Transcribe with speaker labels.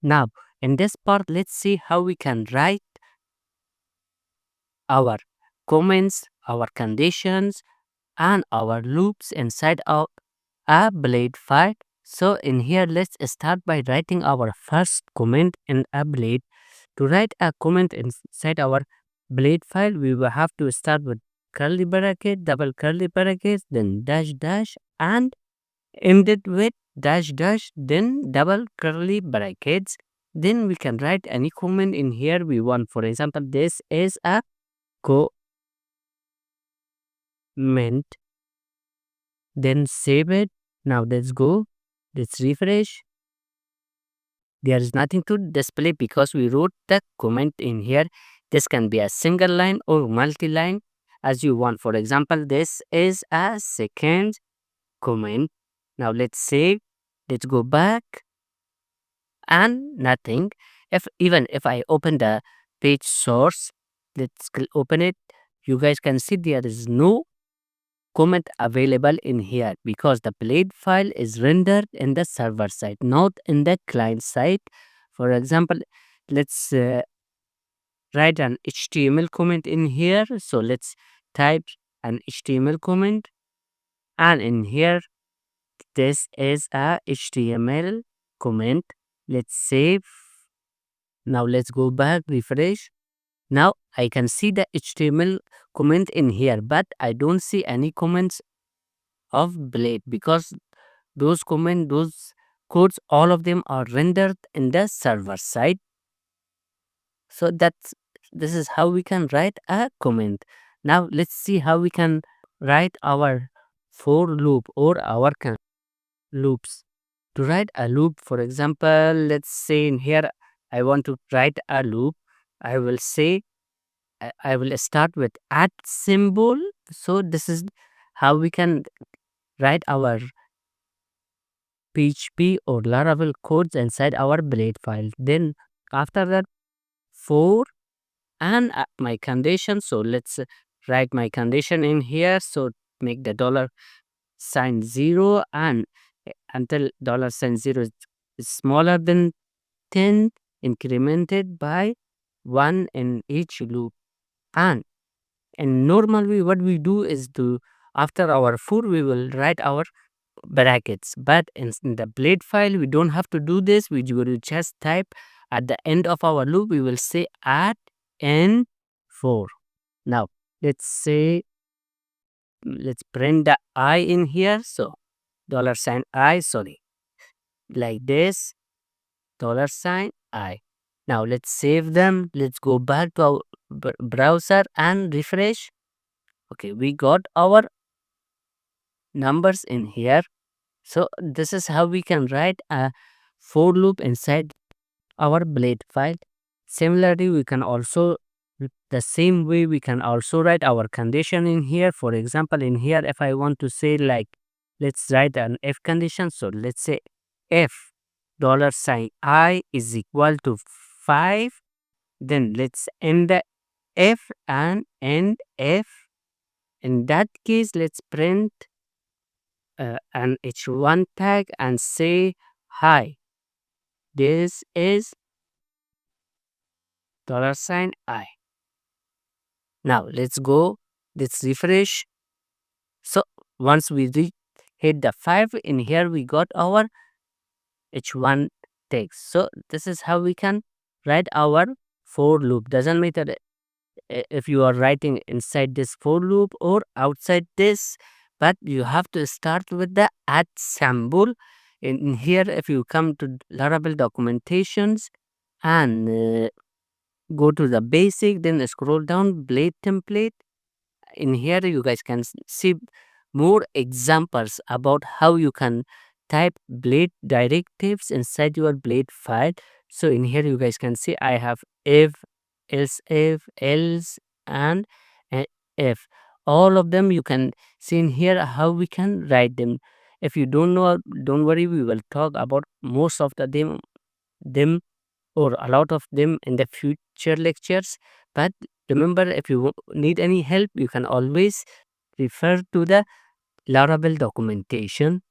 Speaker 1: Now, in this part, let's see how we can write our comments, our conditions, and our loops inside of a blade file. So in here, let's start by writing our first comment in a blade. To write a comment inside our blade file, we will have to start with curly bracket, double curly brackets, then dash dash, and end it with dash dash, then double curly brackets. Then we can write any comment in here we want. For example, this is a comment. Then save it. Now let's go. Let's refresh. There is nothing to display because we wrote the comment in here. This can be a single line or multi-line as you want. For example, this is a second comment. Now let's save. Let's go back and nothing. Even if I open the page source, let's open it. You guys can see there is no comment available in here because the blade file is rendered in the server side, not in the client side. For example, let's write an HTML comment in here. So let's type an HTML comment, and in here, this is a HTML comment. Let's save. Now let's go back, refresh. Now I can see the HTML comment in here, but I don't see any comments of blade because those codes, all of them are rendered in the server side. So this is how we can write a comment. Now let's see how we can write our for loop or our loops. To write a loop, for example, let's say in here I want to write a loop. I will say I will start with at symbol. So this is how we can write our PHP or Laravel codes inside our blade file. Then after that, for and my condition. So let's write my condition in here. So make the $sign 0 and until $sign 0 is smaller than 10, incremented by 1 in each loop. And normally what we do is to after our for we will write our brackets, but in the blade file we don't have to do this. We will just type at the end of our loop, we will say at n 4. Now let's print the I in here. So $sign I, sorry, like this, $sign I. Now let's save them. Let's go back to our browser and refresh. Okay, we got our numbers in here. So this is how we can write a for loop inside our blade file. Similarly, we can also the same way we can also write our condition in here. For example, in here, if I want to say like, let's write an if condition. So let's say if $sign I is equal to 5, then let's end the if and end if. In that case, let's print an h1 tag and say hi. This is $sign I. Now let's go, let's refresh. So once we hit the 5 in here, we got our h1 text. So this is how we can write our for loop. Doesn't matter if you are writing inside this for loop or outside this, but you have to start with the at symbol. In here, if you come to Laravel documentations and go to the basic, then scroll down blade template. In here you guys can see more examples about how you can type blade directives inside your blade file. So in here you guys can see I have if, else, and if. All of them you can see in here how we can write them. If you don't know, don't worry, we will talk about most of them or a lot of them in the future lectures. But remember, if you need any help, you can always refer to the Laravel documentation.